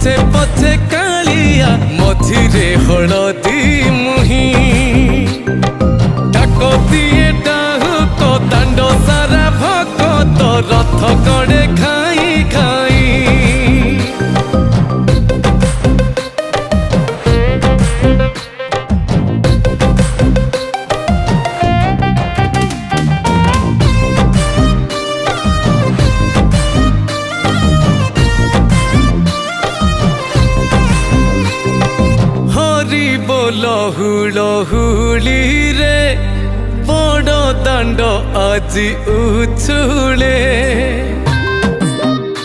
पछे पछे कालिया मझिरे हलदी मुही डाकतिए डाहुक दांड सारा भगत रथ गड़े खाई खाई लहुली रे बड़ दांड आज उछुले।